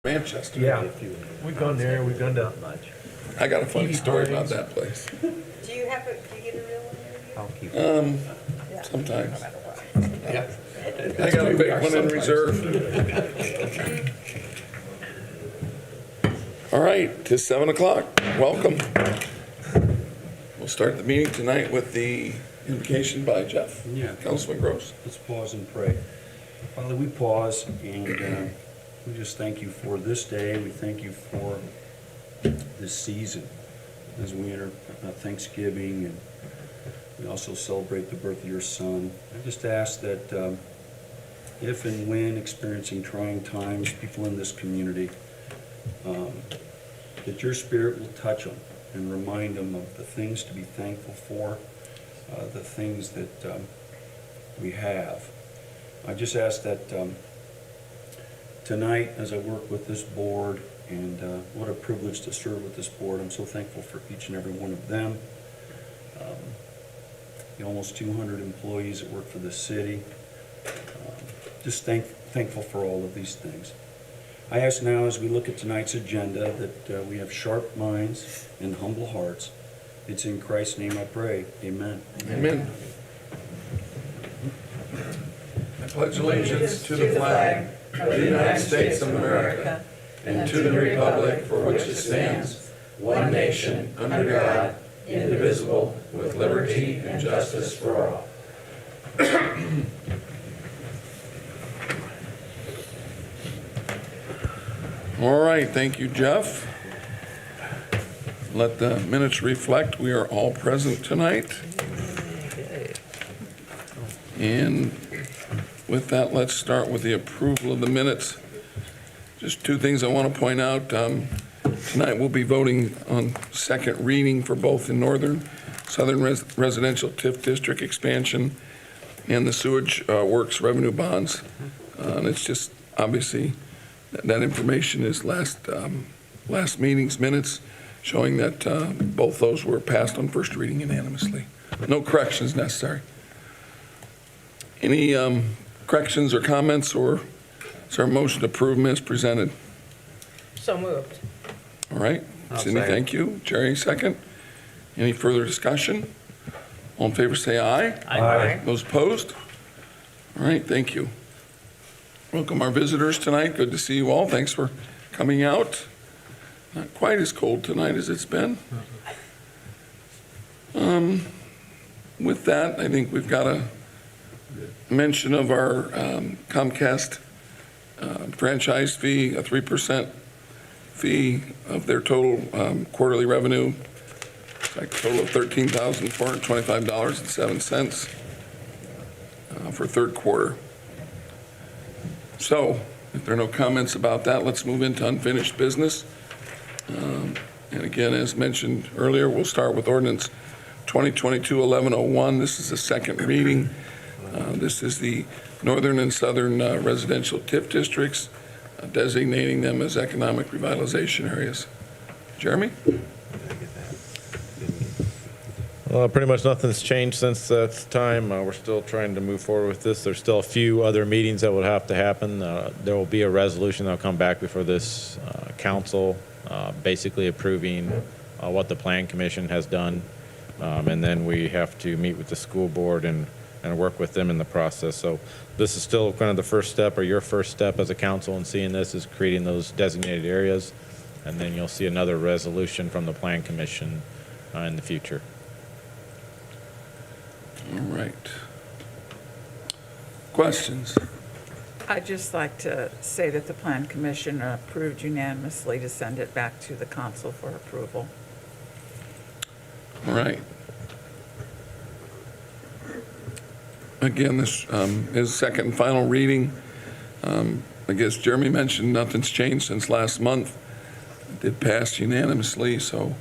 Manchester. Yeah, we've gone there, we've gone to. I got a funny TV story about parties. that place. Do you get a real one there? I'll keep it. Yeah. Sometimes. Yeah. I got a big one in reserve. All right, to 7 o'clock. Welcome. We'll start the meeting tonight with the invocation by Jeff. Yeah. Councilman Gross. Let's pause and pray. Father, we pause and we just thank you for this day. We thank you for this season as we enter Thanksgiving, and we also celebrate the birth of your son. I just ask that if and when experiencing trying times, people in this community, that your spirit will touch them and remind them of the things to be thankful for, the things that we have. I just ask that tonight, as I work with this board, and what a privilege to serve with this board. I'm so thankful for each and every one of them. The almost 200 employees that work for the city. Just thankful for all of these things. I ask now, as we look at tonight's agenda, that we have sharp minds and humble hearts. It's in Christ's name I pray. Amen. Amen. I pledge allegiance to the flag of the United States of America and to the republic for which it stands, one nation, under God, indivisible, with liberty and justice for all. All right, thank you, Jeff. Let the minutes reflect we are all present tonight. And with that, let's start with the approval of the minutes. Just two things I want to point out. Tonight we'll be voting on second reading for both the Northern Southern Residential TIF District expansion and the sewage works revenue bonds. And it's just obviously that information is last meeting's minutes showing that both those were passed on first reading unanimously. No corrections necessary. Any corrections or comments, or is there a motion to approve as presented? So moved. All right, Cindy, thank you. Jerry, second. Any further discussion? All in favor, say aye. Aye. Those opposed? All right, thank you. Welcome our visitors tonight. Good to see you all. Thanks for coming out. Not quite as cold tonight as it's been. With that, I think we've got a mention of our Comcast franchise fee, a 3% fee of their total quarterly revenue. It's like a total of $13,425.07 for third quarter. So if there are no comments about that, let's move into unfinished business. And again, as mentioned earlier, we'll start with ordinance 2022-1101. This is the second reading. This is the northern and southern residential TIF districts, designating them as economic revitalization areas. Jeremy? Pretty much nothing's changed since that time. We're still trying to move forward with this. There's still a few other meetings that would have to happen. There will be a resolution that'll come back before this council, basically approving what the Plan Commission has done. And then we have to meet with the school board and work with them in the process. So this is still kind of the first step, or your first step as a council in seeing this, is creating those designated areas. And then you'll see another resolution from the Plan Commission in the future. All right. Questions? I'd just like to say that the Plan Commission approved unanimously to send it back to the council for approval. All right. Again, this is second and final reading. I guess Jeremy mentioned nothing's changed since last month. It did pass unanimously, so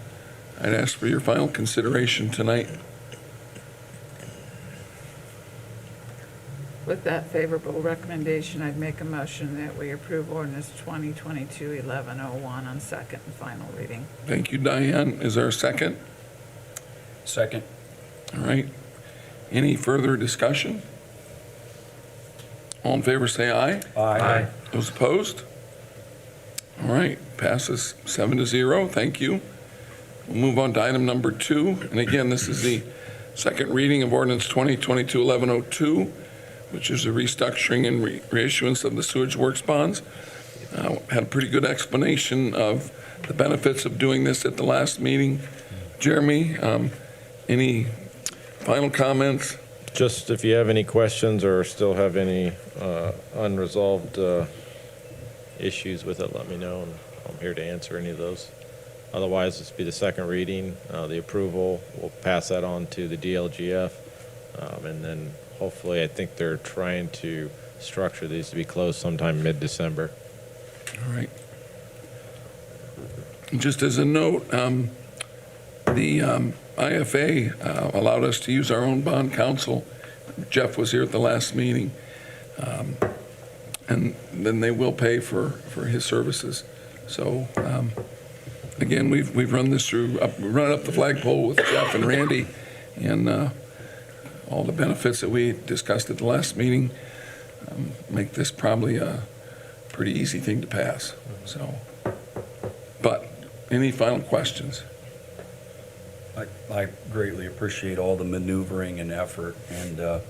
I'd ask for your final consideration tonight. With that favorable recommendation, I'd make a motion that we approve ordinance 2022-1101 on second and final reading. Thank you, Diane. Is there a second? Second. All right. Any further discussion? All in favor, say aye. Aye. Those opposed? All right, passes 7-0. Thank you. We'll move on to item number 2. And again, this is the second reading of ordinance 2022-1102, which is a restructuring and reissuance of the sewage works bonds. Had a pretty good explanation of the benefits of doing this at the last meeting. Jeremy, any final comments? Just if you have any questions or still have any unresolved issues with it, let me know, and I'm here to answer any of those. Otherwise, this will be the second reading. The approval, we'll pass that on to the DLGF, and then hopefully, I think they're trying to structure these to be closed sometime mid-December. All right. Just as a note, the IFA allowed us to use our own bond counsel. Jeff was here at the last meeting. And then they will pay for his services. So, again, we've run this through, run up the flagpole with Jeff and Randy, and all the benefits that we discussed at the last meeting make this probably a pretty easy thing to pass. So, but any final questions? I greatly appreciate all the maneuvering and effort, and not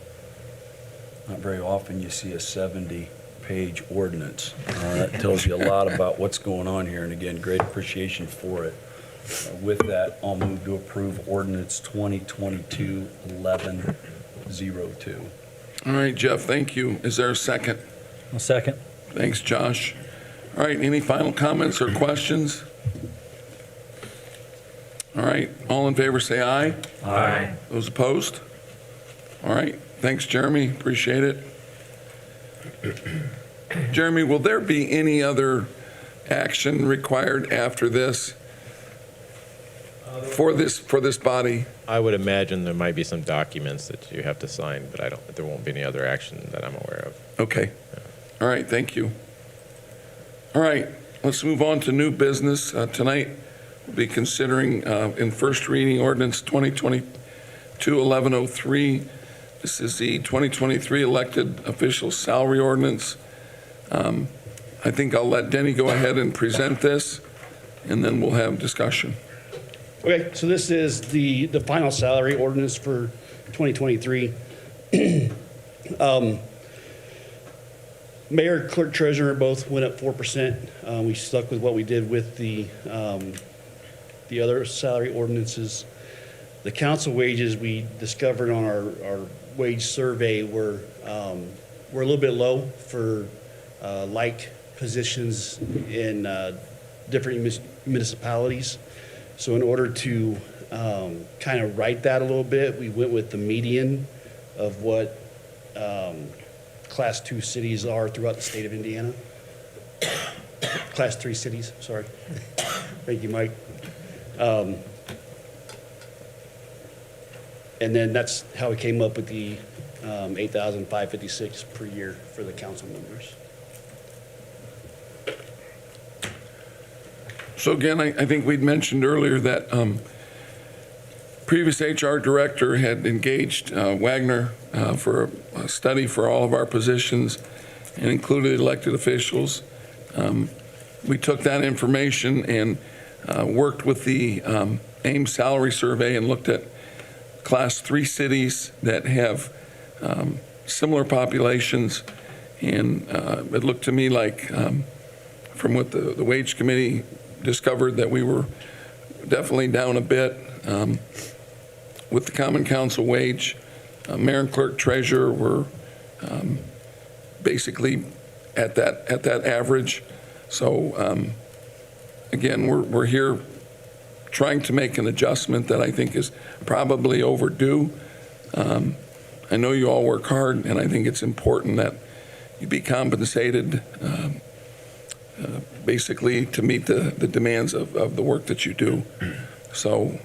very often you see a 70-page ordinance. That tells you a lot about what's going on here, and again, great appreciation for it. With that, I'll move to approve ordinance 2022-1102. All right, Jeff, thank you. Is there a second? A second. Thanks, Josh. All right, any final comments or questions? All right, all in favor say aye. Aye. Those opposed? All right, thanks, Jeremy, appreciate it. Jeremy, will there be any other action required after this for this body? I would imagine there might be some documents that you have to sign, but there won't be any other action that I'm aware of. Okay. All right, thank you. All right, let's move on to new business. Tonight, we'll be considering in first reading ordinance 2022-1103. This is the 2023 elected official salary ordinance. I think I'll let Denny go ahead and present this, and then we'll have discussion. Okay, so this is the final salary ordinance for 2023. Mayor, clerk, treasurer both went up 4%. We stuck with what we did with the other salary ordinances. The council wages, we discovered on our wage survey, were a little bit low for like positions in different municipalities. So in order to kind of right that a little bit, we went with the median of what Class 2 cities are throughout the state of Indiana. Class 3 cities, sorry. Thank you, Mike. And then that's how we came up with the $8,556 per year for the council members. So again, I think we'd mentioned earlier that previous HR director had engaged Wagner for a study for all of our positions and included elected officials. We took that information and worked with the AIM salary survey and looked at Class 3 cities that have similar populations. And it looked to me like, from what the wage committee discovered, that we were definitely down a bit with the common council wage. Mayor and clerk treasurer were basically at that average. So again, we're here trying to make an adjustment that I think is probably overdue. I know you all work hard, and I think it's important that you be compensated basically to meet the demands of the work that you do. So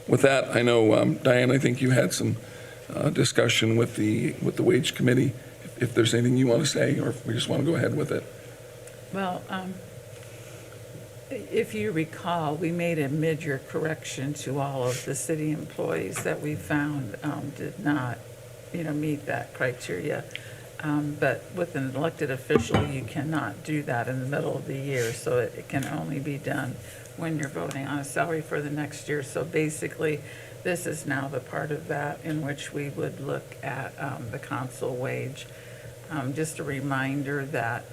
with that, I know, Diane, I think you had some discussion with the wage committee. If there's anything you want to say, or if we just want to go ahead with it. Well, if you recall, we made a mid-year correction to all of the city employees that we found did not, meet that criteria. But with an elected official, you cannot do that in the middle of the year, so it can only be done when you're voting on a salary for the next year. So basically, this is now the part of that in which we would look at the council wage. Just a reminder that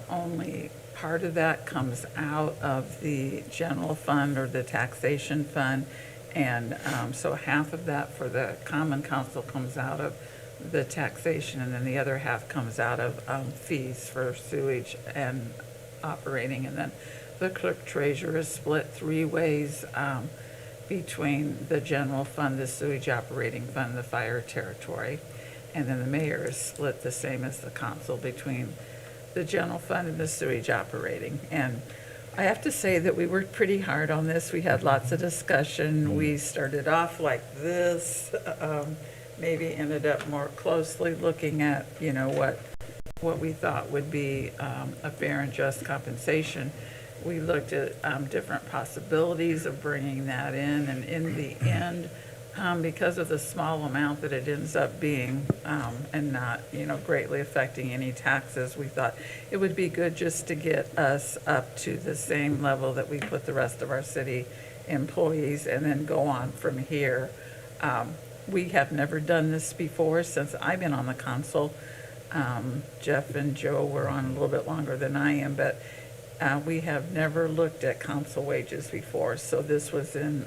only part of that comes out of the general fund or the taxation fund. And so half of that for the common council comes out of the taxation, and then the other half comes out of fees for sewage and operating. And then the clerk treasurer is split 3 ways between the general fund, the sewage operating fund, the fire territory. And then the mayor is split the same as the council between the general fund and the sewage operating. And I have to say that we worked pretty hard on this. We had lots of discussion. We started off like this, maybe ended up more closely looking at, you know, what we thought would be a fair and just compensation. We looked at different possibilities of bringing that in, and in the end, because of the small amount that it ends up being, and not, you know, greatly affecting any taxes, we thought it would be good just to get us up to the same level that we put the rest of our city employees, and then go on from here. We have never done this before since I've been on the council. Jeff and Joe were on a little bit longer than I am, but we have never looked at council wages before. So this was in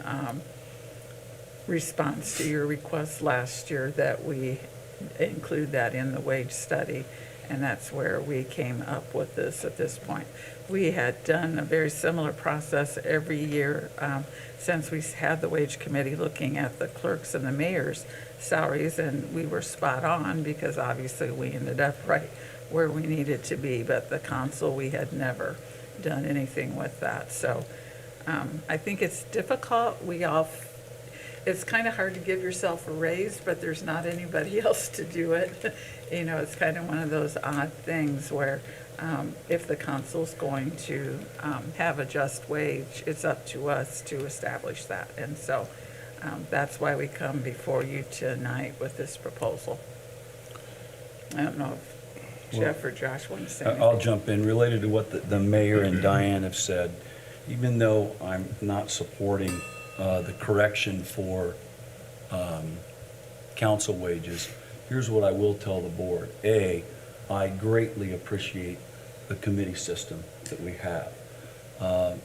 response to your request last year that we include that in the wage study, and that's where we came up with this at this point. We had done a very similar process every year since we had the wage committee looking at the clerks and the mayor's salaries, and we were spot on because obviously we ended up right where we needed to be, but the council, we had never done anything with that. So I think it's difficult. It's kind of hard to give yourself a raise, but there's not anybody else to do it. You know, it's kind of one of those odd things where if the council's going to have a just wage, it's up to us to establish that. And so that's why we come before you tonight with this proposal. I don't know if Jeff or Josh want to say anything. I'll jump in. Related to what the mayor and Diane have said, even though I'm not supporting the correction for council wages, here's what I will tell the board. A, I greatly appreciate the committee system that we have.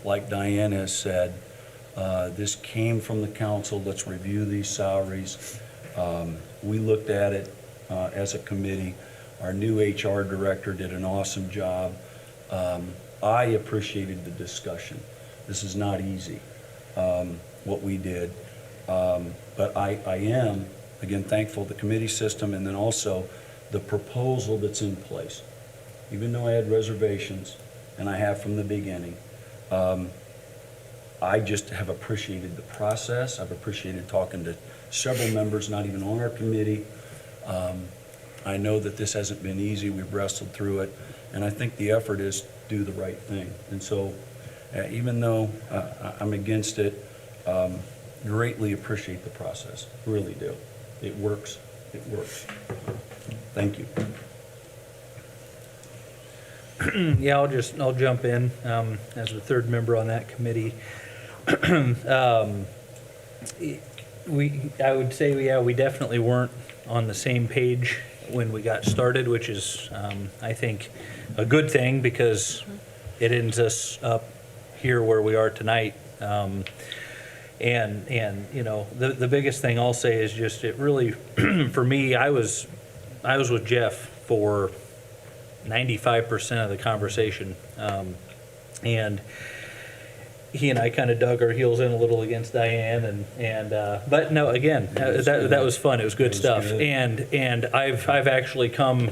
Like Diane has said, this came from the council. Let's review these salaries. We looked at it as a committee. Our new HR director did an awesome job. I appreciated the discussion. This is not easy, what we did. But I am, again, thankful the committee system, and then also the proposal that's in place. Even though I had reservations, and I have from the beginning, I just have appreciated the process. I've appreciated talking to several members, not even on our committee. I know that this hasn't been easy. We've wrestled through it, and I think the effort is do the right thing. And so even though I'm against it, greatly appreciate the process, really do. It works, it works. Thank you. Yeah, I'll jump in as the third member on that committee. I would say, yeah, we definitely weren't on the same page when we got started, which is, I think, a good thing because it ends us up here where we are tonight. And you know, the biggest thing I'll say is just it really, for me, I was with Jeff for 95% of the conversation, and he and I kind of dug our heels in a little against Diane, but no, again, that was fun. It was good stuff, good. and I've actually come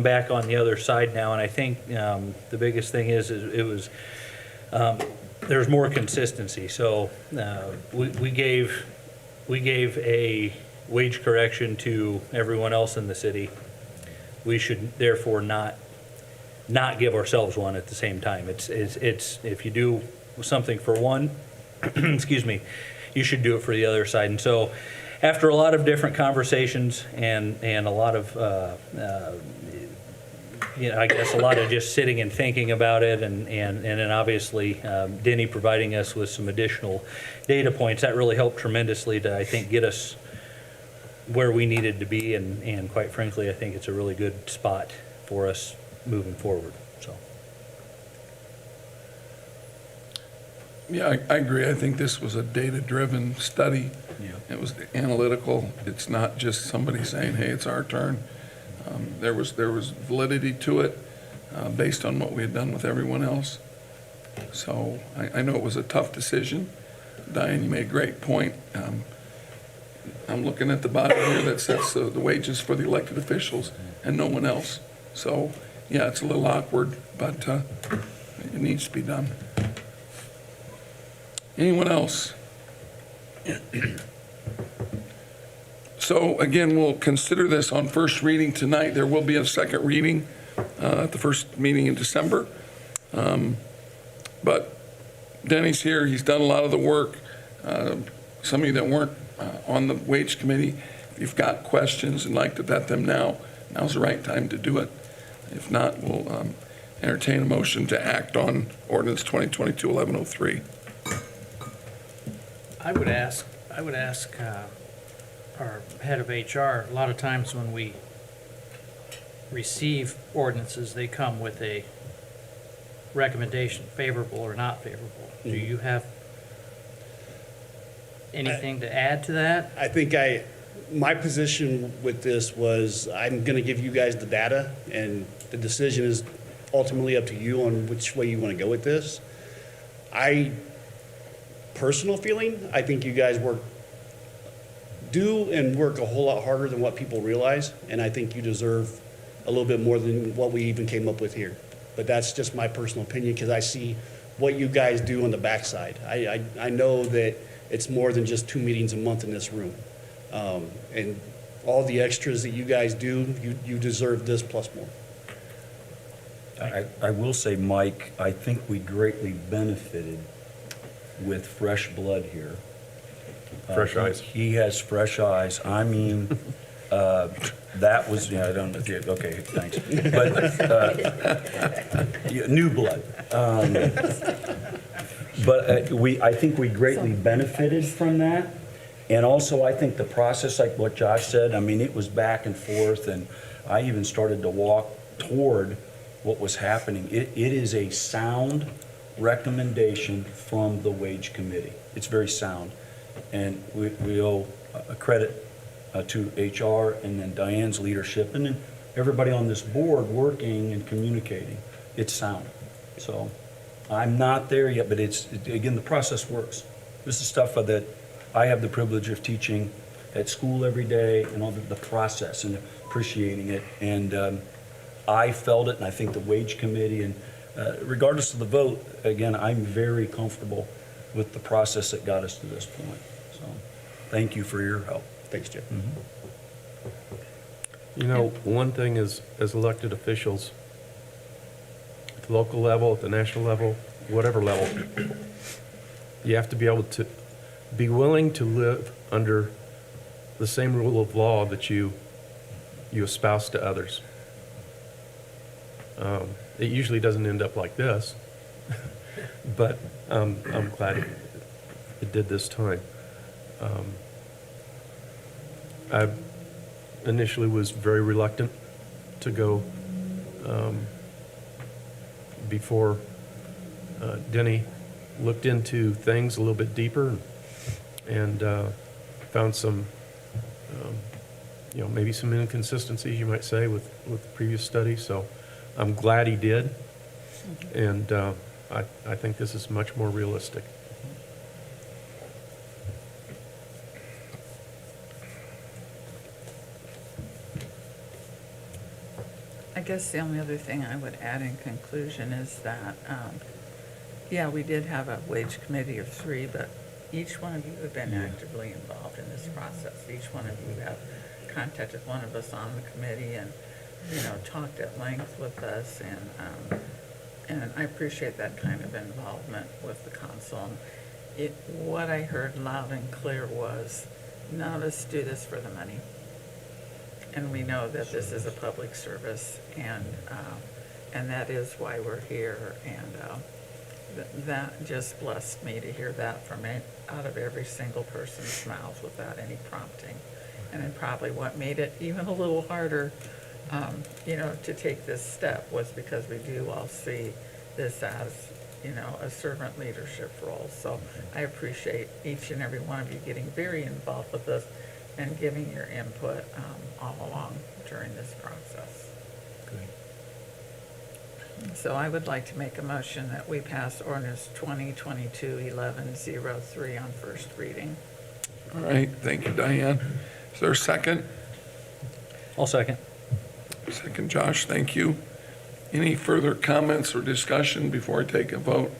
back on the other side now, and I think the biggest thing is it was. There's more consistency. So we gave a wage correction to everyone else in the city. We should therefore not give ourselves one at the same time. It's if you do something for one, excuse me, you should do it for the other side. And so after a lot of different conversations and a lot of, I guess a lot of just sitting and thinking about it, and then obviously Denny providing us with some additional data points, that really helped tremendously to, I think, get us where we needed to be, and quite frankly, I think it's a really good spot for us moving forward, so. Yeah, I agree. I think this was a data-driven study. Yeah. It was analytical. It's not just somebody saying, hey, it's our turn. There was validity to it based on what we had done with everyone else. So I know it was a tough decision. Diane, you made a great point. I'm looking at the bottom here that sets the wages for the elected officials and no one else. So, yeah, it's a little awkward, but it needs to be done. Anyone else? So again, we'll consider this on first reading tonight. There will be a second reading at the first meeting in December. But Denny's here. He's done a lot of the work. Some of you that weren't on the wage committee, if you've got questions and like to vet them now, now's the right time to do it. If not, we'll entertain a motion to act on ordinance 2022-1103. I would ask our head of HR, a lot of times when we receive ordinances, they come with a recommendation, favorable or not favorable. Do you have anything to add to that? I think my position with this was I'm going to give you guys the data, and the decision is ultimately up to you on which way you want to go with this. Personal feeling, I think you guys do work a whole lot harder than what people realize, and I think you deserve a little bit more than what we even came up with here. But that's just my personal opinion, because I see what you guys do on the backside. I know that it's more than just 2 meetings a month in this room. And all the extras that you guys do, you deserve this plus more. I will say, Mike, I think we greatly benefited with fresh blood here. Fresh eyes. He has fresh eyes. I mean, that was, yeah, I don't, okay, thanks. But, new blood. But I think we greatly benefited from that. And also, I think the process, like what Josh said, I mean, it was back and forth, and I even started to walk toward what was happening. It is a sound recommendation from the wage committee. It's very sound. And we owe a credit to HR and then Diane's leadership and then everybody on this board working and communicating. It's sound. So I'm not there yet, but again, the process works. This is stuff that I have the privilege of teaching at school every day, and all the process and appreciating it. And I felt it, and I think the wage committee, and regardless of the vote, again, I'm very comfortable with the process that got us to this point. So thank you for your help. Thanks, Jeff. You know, one thing is, as elected officials, at the local level, at the national level, whatever level, you have to be able to be willing to live under the same rule of law that you espouse to others. It usually doesn't end up like this, but I'm glad it did this time. I initially was very reluctant to go before Denny looked into things a little bit deeper and found some, maybe some inconsistencies, you might say, with the previous study. So I'm glad he did, and I think this is much more realistic. I guess the only other thing I would add in conclusion is that, yeah, we did have a wage committee of 3, but each one of you have been actively involved in this process. Each one of you have contacted one of us on the committee and, talked at length with us, and I appreciate that kind of involvement with the council. What I heard loud and clear was none of us do this for the money. And we know that this is a public service, and that is why we're here. And that just blessed me to hear that from it, out of every single person's mouth without any prompting. And then probably what made it even a little harder, to take this step was because we do all see this as, a servant leadership role. So I appreciate each and every one of you getting very involved with this and giving your input all along during this process. So I would like to make a motion that we pass ordinance 2022-1103 on first reading. All right, thank you, Diane. Is there a second? I'll second. Second, Josh, thank you. Any further comments or discussion before I take a vote?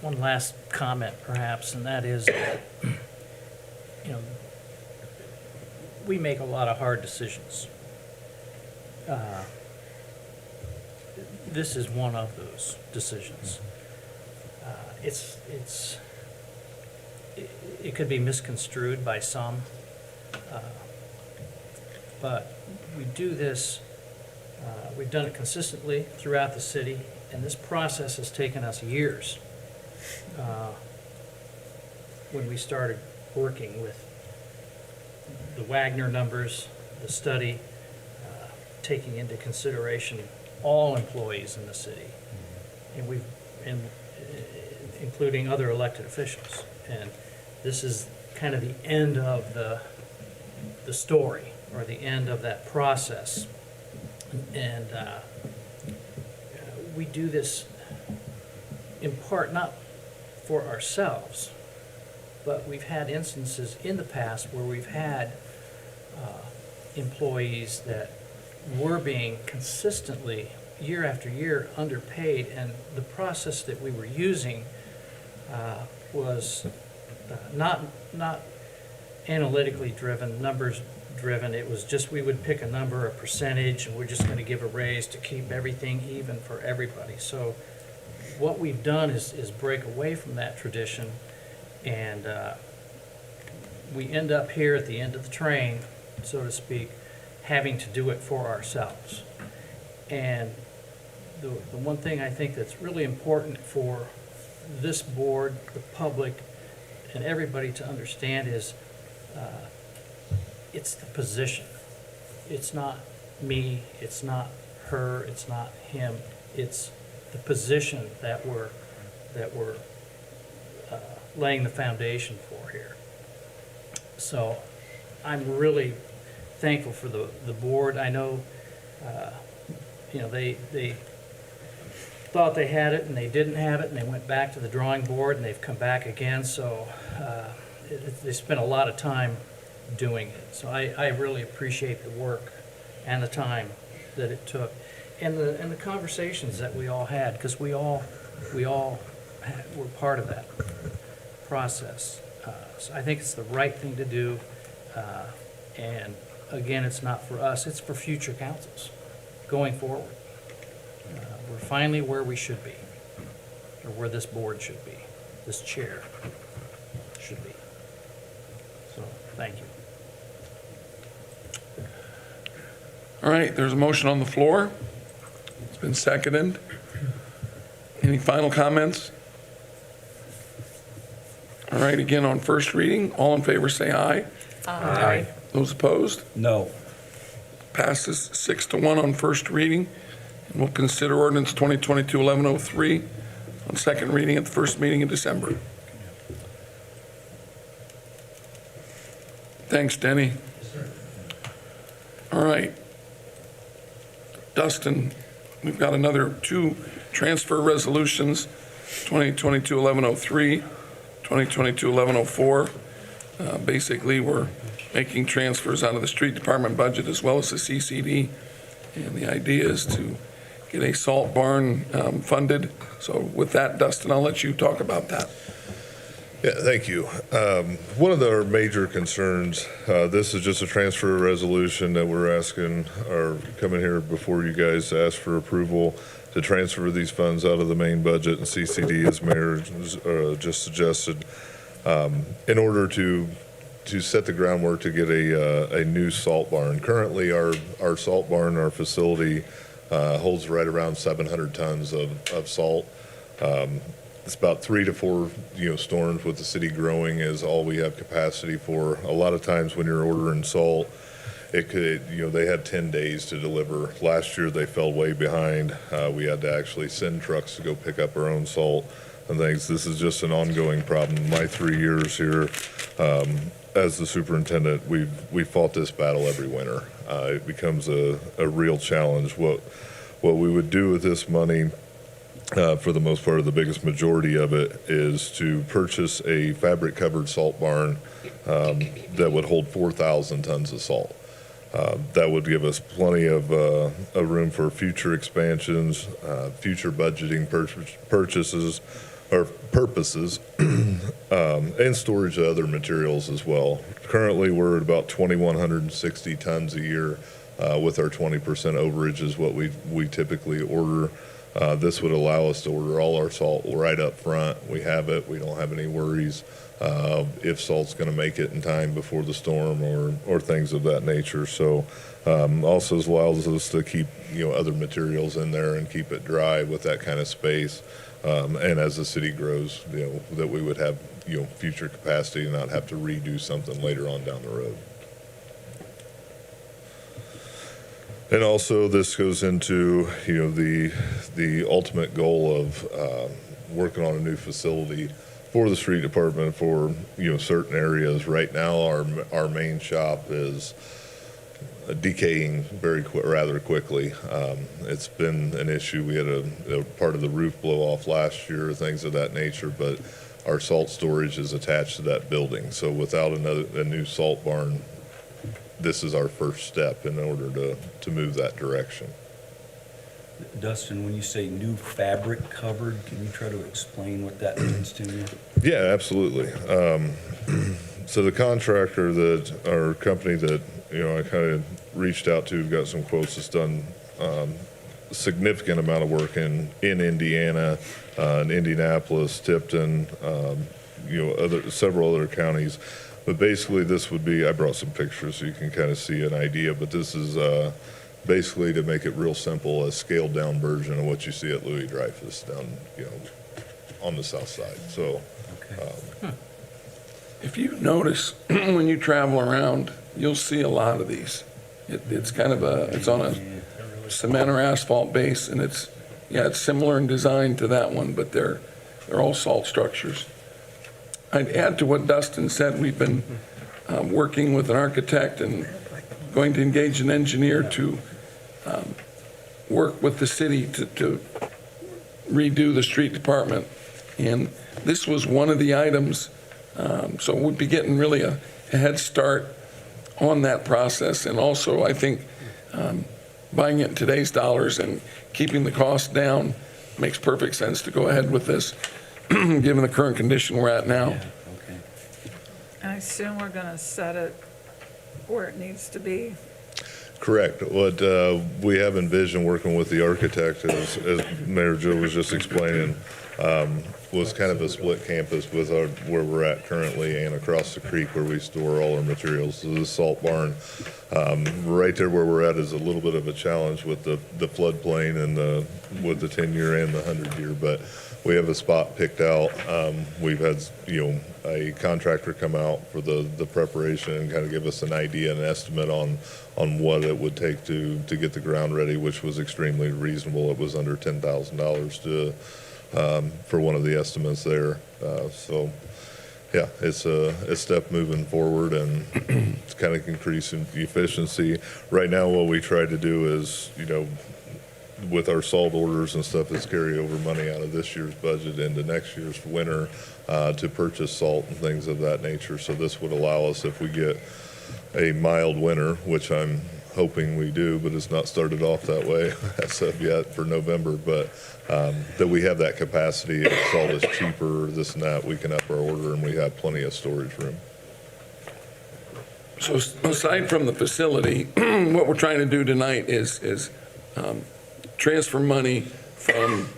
One last comment perhaps, and that is, we make a lot of hard decisions. This is one of those decisions. It could be misconstrued by some, but we do this, we've done it consistently throughout the city, and this process has taken us years. When we started working with the Wagner numbers, the study, taking into consideration all employees in the city, and including other elected officials. And this is kind of the end of the story, or the end of that process. And we do this in part not for ourselves, but we've had instances in the past where we've had employees that were being consistently, year after year, underpaid, and the process that we were using was not analytically driven, numbers driven. It was just, we would pick a number, a percentage, and we're just going to give a raise to keep everything even for everybody. So what we've done is break away from that tradition, and we end up here at the end of the train, so to speak, having to do it for ourselves. And the one thing I think that's really important for this board, the public, and everybody to understand is it's the position. It's not me, it's not her, it's not him. It's the position that we're laying the foundation for here. So I'm really thankful for the board. I know, they thought they had it and they didn't have it, and they went back to the drawing board and they've come back again. So they spent a lot of time doing it. So I really appreciate the work and the time that it took, and the conversations that we all had, because we all were part of that process. So I think it's the right thing to do, and again, it's not for us, it's for future councils going forward. We're finally where we should be, or where this board should be, this chair should be. So, thank you. All right, there's a motion on the floor. It's been seconded. Any final comments? All right, again, on first reading, all in favor say aye. Aye. Those opposed? No. Passes 6-1 on first reading. And we'll consider ordinance 2022-1103 on second reading at the first meeting in December. Thanks, Denny. All right. Dustin, we've got another 2 transfer resolutions, 2022-1103, 2022-1104. Basically, we're making transfers out of the street department budget as well as the CCD. And the idea is to get a salt barn funded. So with that, Dustin, I'll let you talk about that. Yeah, thank you. One of our major concerns, this is just a transfer resolution that we're asking, or coming here before you guys to ask for approval to transfer these funds out of the main budget and CCD, as Mayor just suggested, in order to to set the groundwork to get a new salt barn. Currently, our salt barn, our facility, holds right around 700 tons of salt. It's about 3 to 4, storms with the city growing is all we have capacity for. A lot of times when you're ordering salt, it could, they had 10 days to deliver. Last year, they fell way behind. We had to actually send trucks to go pick up our own salt and things. This is just an ongoing problem. My 3 years here, as the superintendent, we fought this battle every winter. It becomes a real challenge. What we would do with this money, for the most part, the biggest majority of it, is to purchase a fabric-covered salt barn that would hold 4,000 tons of salt. That would give us plenty of room for future expansions, future budgeting purchases or purposes, and storage of other materials as well. Currently, we're at about 2,160 tons a year with our 20% overage is what we typically order. This would allow us to order all our salt right up front. We have it. We don't have any worries if salt's going to make it in time before the storm or things of that nature. So also allows us to keep other materials in there and keep it dry with that kind of space. And as the city grows, that we would have future capacity and not have to redo something later on down the road. And also, this goes into the ultimate goal of working on a new facility for the street department for certain areas. Right now, our main shop is decaying rather quickly. It's been an issue. We had a part of the roof blow off last year, things of that nature, but our salt storage is attached to that building. So without a new salt barn, this is our first step in order to move that direction. Dustin, when you say new fabric covered, can you try to explain what that means to me? Yeah, absolutely. So the contractor our company that, I kind of reached out to, got some quotes, has done a significant amount of work in Indiana, in Indianapolis, Tipton, several other counties. But basically this would be, I brought some pictures so you can kind of see an idea, but this is basically, to make it real simple, a scaled down version of what you see at Louis Dreyfus down, on the south side. So, If you notice, when you travel around, you'll see a lot of these. It's kind of it's on a cement or asphalt base, and it's similar in design to that one, but they're all salt structures. I'd add to what Dustin said. We've been working with an architect and going to engage an engineer to work with the city to redo the street department. And this was one of the items, so we'd be getting really a head start on that process. And also, I think buying it in today's dollars and keeping the cost down makes perfect sense to go ahead with this, given the current condition we're at now. Okay. I assume we're going to set it where it needs to be. correct. What we have envisioned working with the architect, as Mayor Joe was just explaining, was kind of a split campus with where we're at currently and across the creek where we store all our materials. So the salt barn, right there where we're at, is a little bit of a challenge with the floodplain and with the 10-year and the 100-year, but we have a spot picked out. We've had, a contractor come out for the preparation and kind of give us an idea, an estimate on what it would take to get the ground ready, which was extremely reasonable. It was under $10,000 for one of the estimates there. So, yeah, it's a step moving forward, and it's kind of increasing the efficiency. Right now, what we try to do is, with our salt orders and stuff, is carry over money out of this year's budget into next year's winter to purchase salt and things of that nature. So this would allow us, if we get a mild winter, which I'm hoping we do, but it's not started off that way as of yet for November, but that we have that capacity. If salt is cheaper, this and that, we can up our order, and we have plenty of storage room. So aside from the facility, what we're trying to do tonight is transfer money from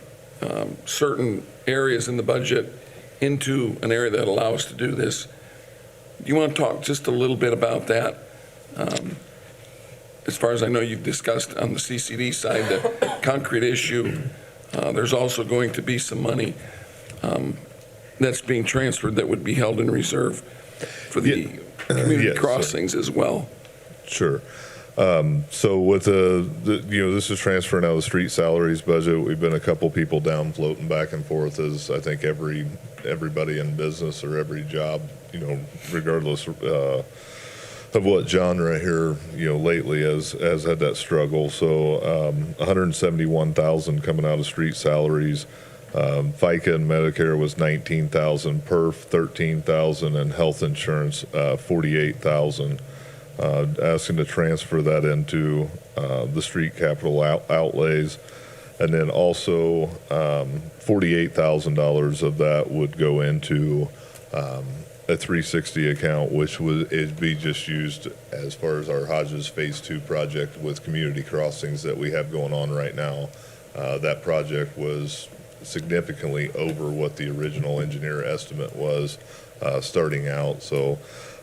certain areas in the budget into an area that allows us to do this Do you want to talk just a little bit about that? As far as I know, you've discussed on the CCD side, the concrete issue. There's also going to be some money that's being transferred that would be held in reserve for the community Yes. crossings as well. Sure. So with this is transferring out of the street salaries budget. We've been a couple people down floating back and forth as I think everybody in business or every job, regardless of what genre here, lately has had that struggle. So 171,000 coming out of street salaries. FICA and Medicare was 19,000, PERF 13,000, and health insurance 48,000. Asking to transfer that into the street capital outlays, and then also $48,000 of that would go into a 360 account, which would be just used as far as our Hodges Phase 2 project with community crossings that we have going on right now. That project was significantly over what the original engineer estimate was starting out. So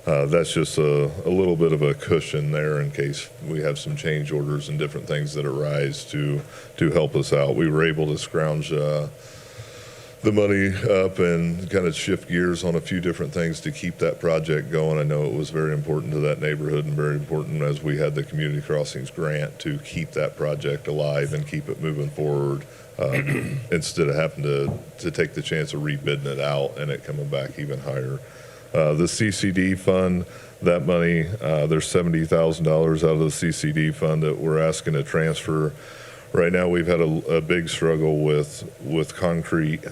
that's just a little bit of a cushion there in case we have some change orders and different things that arise to help us out. We were able to scrounge the money up and kind of shift gears on a few different things to keep that project going. I know it was very important to that neighborhood and very important as we had the Community Crossings grant to keep that project alive and keep it moving forward instead of having to take the chance of rebidding it out and it coming back even higher. The CCD fund, that money, there's $70,000 out of the CCD fund that we're asking to transfer. Right now, we've had a big struggle with concrete,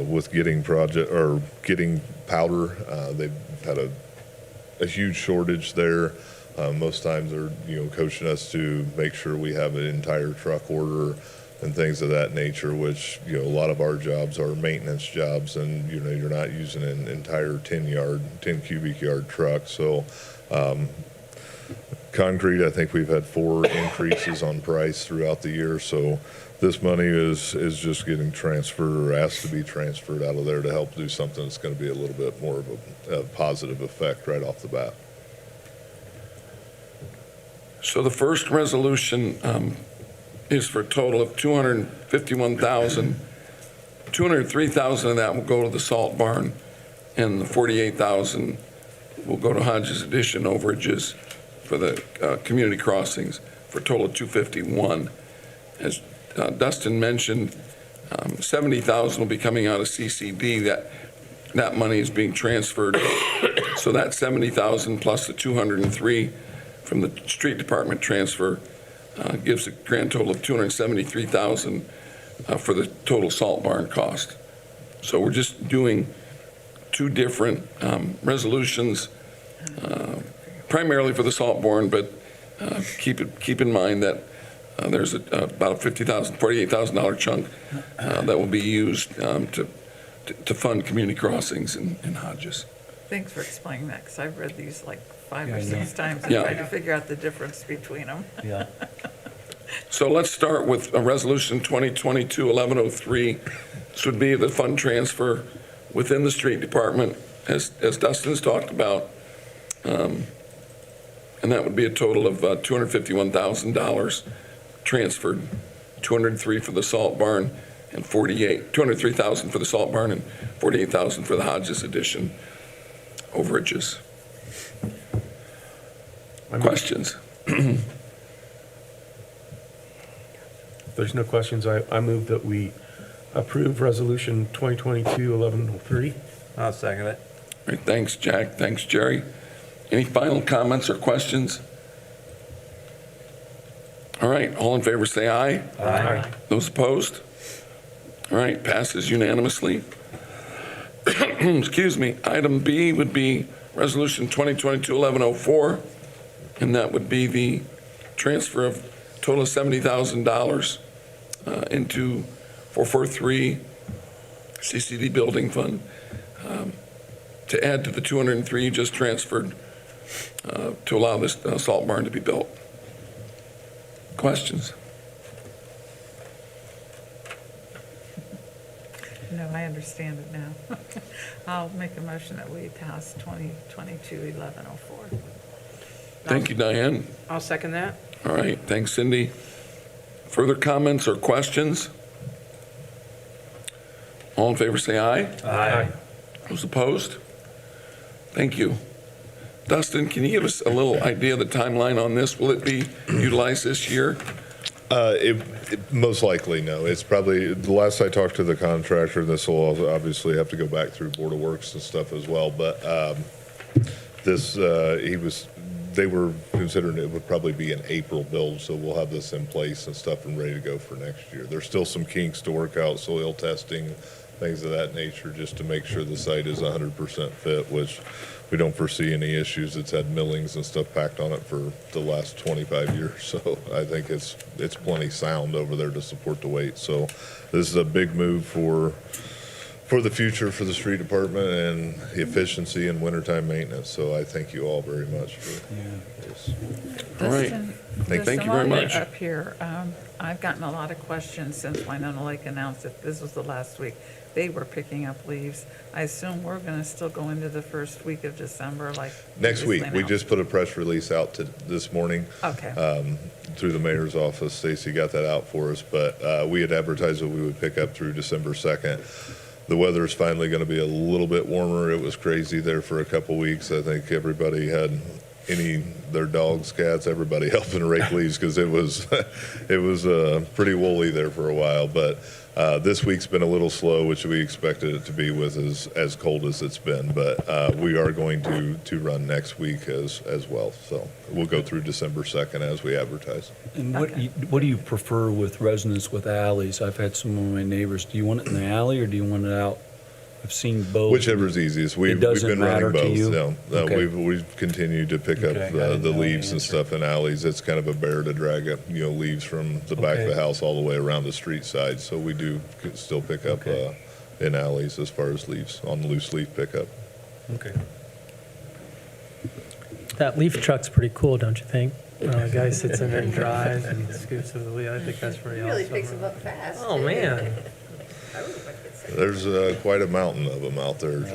with getting powder. They've had a huge shortage there. Most times they're coaching us to make sure we have an entire truck order and things of that nature, which a lot of our jobs are maintenance jobs, and you're not using an entire 10 cubic yard truck. So concrete, I think we've had 4 increases on price throughout the year. So this money is just getting transferred or asked to be transferred out of there to help do something that's going to be a little bit more of a positive effect right off the bat. So the first resolution is for a total of $251,000. $203,000 of that will go to the salt barn, and the $48,000 will go to Hodges Addition overages for the community crossings for a total of $251,000. As Dustin mentioned, $70,000 will be coming out of CCD. That money is being transferred. So that $70,000 plus the $203,000 from the street department transfer gives a grand total of $273,000 for the total salt barn cost. So we're just doing 2 different resolutions, primarily for the salt barn, but keep in mind that there's about a $48,000 chunk that will be used to fund community crossings in Hodges. Thanks for explaining that, because I've read these like 5 Yeah, or I 6 times and Yeah. tried to figure out the difference between them. Yeah. So let's start with Resolution 2022-1103. This would be the fund transfer within the street department, as Dustin's talked about. And that would be a total of $251,000 transferred, $203,000 for the salt barn and $203,000 for the salt barn and $48,000 for the Hodges Addition overages. Questions? If there's no questions, I move that we approve Resolution 2022-1103. I'll second it. All right, thanks, Jack. Thanks, Jerry. Any final comments or questions? All right, all in favor say aye. Aye. Those opposed? All right, passes unanimously. Excuse me. Item B would be Resolution 2022-1104, and that would be the transfer of total of $70,000 into 443 CCD Building Fund to add to the 203 you just transferred to allow this salt barn to be built. Questions? No, I understand it now. I'll make a motion that we pass 2022-1104. Thank you, Diane. I'll second that. All right, thanks, Cindy. Further comments or questions? All in favor, say aye. Aye. Those opposed? Thank you. Dustin, can you give us a little idea of the timeline on this? Will it be utilized this year? It most likely, no. It's probably, the last I talked to the contractor, this will obviously have to go back through Board of Works and stuff as well, but they were considering it would probably be an April build, so we'll have this in place and stuff and ready to go for next year. There's still some kinks to work out, soil testing, things of that nature, just to make sure the site is 100% fit, which we don't foresee any issues. It's had millings and stuff packed on it for the last 25 years, so I think it's plenty sound over there to support the weight. So this is a big move for the future for the street department and the efficiency and wintertime maintenance. So I thank you all very much for this. All right. Dustin, Thank you very while you're much. up here, I've gotten a lot of questions since Winona Lake announced that this was the last week. They were picking up leaves. I assume we're going to still go into the first week of December, like Next week, previously we just put a press release out this morning. Okay. Through the mayor's office. Stacy got that out for us, but we had advertised that we would pick up through December 2nd. The weather is finally going to be a little bit warmer. It was crazy there for a couple weeks. I think everybody had their dogs, cats, everybody helping rake leaves because it was pretty woolly there for a while. But this week's been a little slow, which we expected it to be with as cold as it's been. But we are going to run next week as well. So we'll go through December 2nd as we advertise. And what do you prefer with residents with alleys? I've had some of my neighbors, do you want it in the alley or do you want it out? I've seen both. Whichever's easiest. We've doesn't been matter running to both. you? No, Okay. we've continued to pick up Okay, I didn't the know the leaves and answer. stuff in alleys. It's kind of a bear to drag up, leaves from the back of Okay. the house all the way around the street side. So we do still pick up Okay. in alleys as far as leaves, on loose leaf pickup. Okay. That leaf truck's pretty cool, don't you think? The guy sits in there and drives and scoops of the leaf. I think that's pretty Really awesome. picks them up fast. Oh, man. I would like to say. There's quite a mountain of them out there at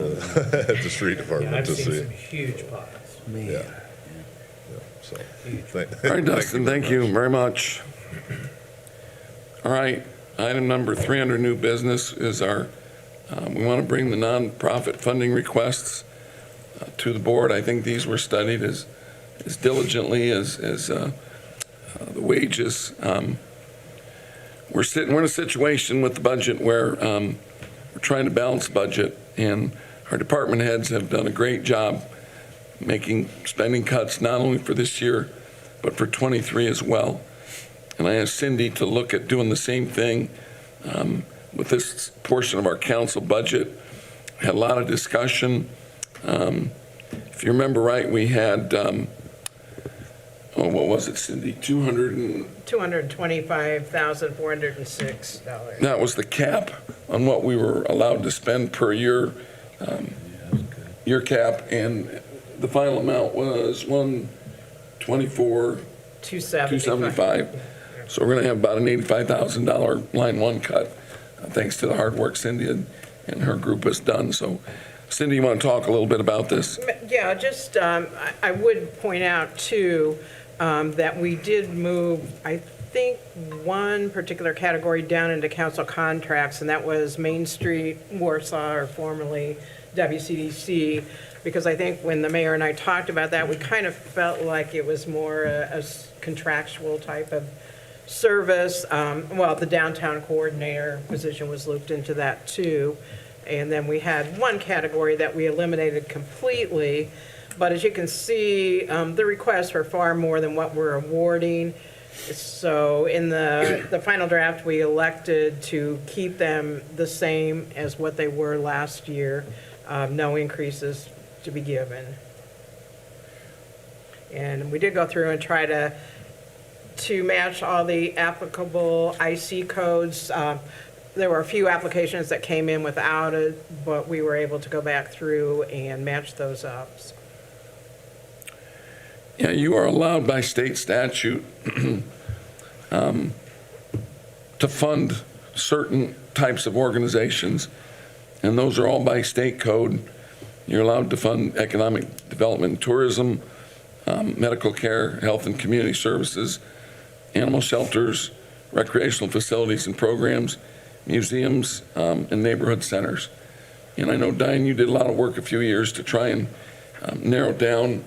the street Yeah, department I've to seen see. some huge piles. Yeah. So, All right, Dustin, thank you very much. All right, item number 3 under new business is we want to bring the nonprofit funding requests to the board. I think these were studied as diligently as the wages. We're in a situation with the budget where we're trying to balance the budget, and our department heads have done a great job making spending cuts not only for this year, but for 23 as well. And I asked Cindy to look at doing the same thing with this portion of our council budget. We had a lot of discussion. If you remember right, we had, what was it, Cindy? $225,406. That was the cap on what we were allowed to spend per year, year cap, and the final amount was 124, 275. So we're going to have about an $85,000 line one cut, thanks to the hard work Cindy and her group has done. So Cindy, you want to talk a little bit about this? Yeah, just, I would point out too, that we did move, I think, one particular category down into council contracts, and that was Main Street, Warsaw, or formerly WCDC, because I think when the mayor and I talked about that, we kind of felt like it was more a contractual type of service. Well, the downtown coordinator position was looped into that too. And then we had one category that we eliminated completely. But as you can see, the requests were far more than what we're awarding. So in the final draft, we elected to keep them the same as what they were last year. No increases to be given. And we did go through and try to match all the applicable IC codes. There were a few applications that came in without it, but we were able to go back through and match those up. Yeah, you are allowed by state statute to fund certain types of organizations and those are all by state code. You're allowed to fund economic development and tourism, medical care, health and community services, animal shelters, recreational facilities and programs, museums, and neighborhood centers. And I know, Diane, you did a lot of work a few years to try and narrow down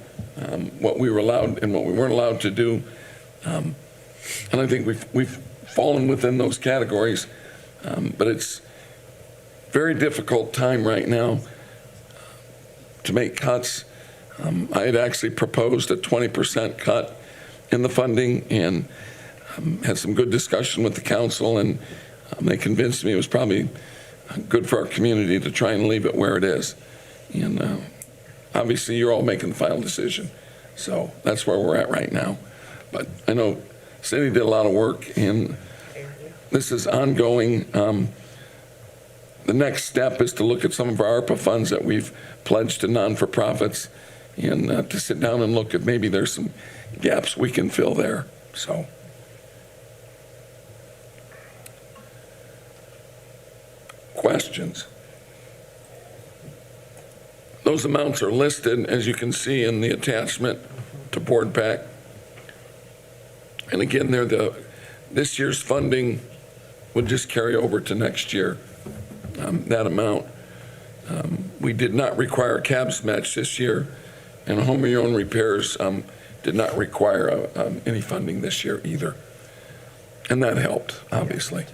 what we were allowed and what we weren't allowed to do. And I think we've fallen within those categories, but it's very difficult time right now to make cuts. I had actually proposed a 20% cut in the funding and had some good discussion with the council, and they convinced me it was probably good for our community to try and leave it where it is. And obviously, you're all making the final decision. So that's where we're at right now. But I know Cindy did a lot of work, and this is ongoing. The next step is to look at some of our ARPA funds that we've pledged to non-for-profits and to sit down and look at maybe there's some gaps we can fill there. So. Questions? Those amounts are listed, as you can see, in the attachment to board pack. And again, this year's funding would just carry over to next year, that amount. We did not require a CABS match this year, and home of your own repairs did not require any funding this year either. And that helped, obviously.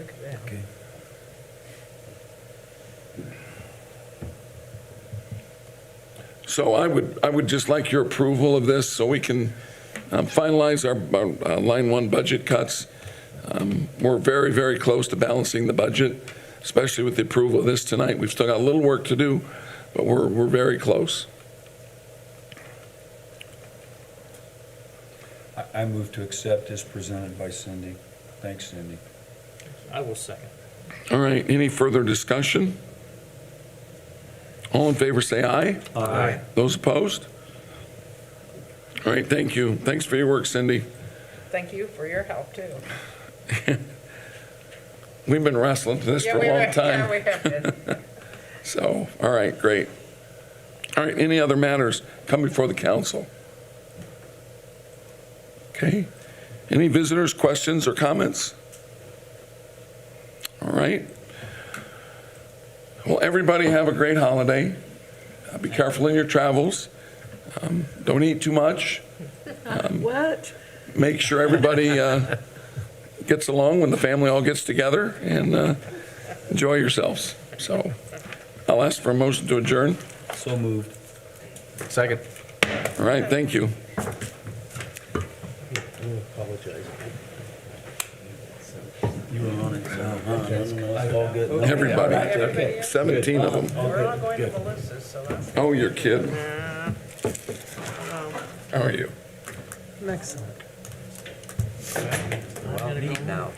So I would just like your approval of this so we can finalize our line one budget cuts. We're very, very close to balancing the budget, especially with the approval of this tonight. We've still got a little work to do, but we're very close. I move to accept as presented by Cindy. Thanks, Cindy. I will second. All right, any further discussion? All in favor say aye. Aye. Those opposed? All right, thank you. Thanks for your work, Cindy. Thank you for your help, too. We've been wrestling with this for a long time. Yeah, we have been. So, all right, great. All right, any other matters come before the council? Okay. Any visitors, questions, or comments? All right. Well, everybody have a great holiday. Be careful in your travels. Don't eat too much. What? Make sure everybody gets along when the family all gets together, and enjoy yourselves. So I'll ask for a motion to adjourn. So moved. Second. All right, thank you. You were on it, so, huh? All good. Everybody, 17 of them. We're all going to Melissa's, so that's. Oh, you're kidding. How are you? Excellent. I'm gonna go now.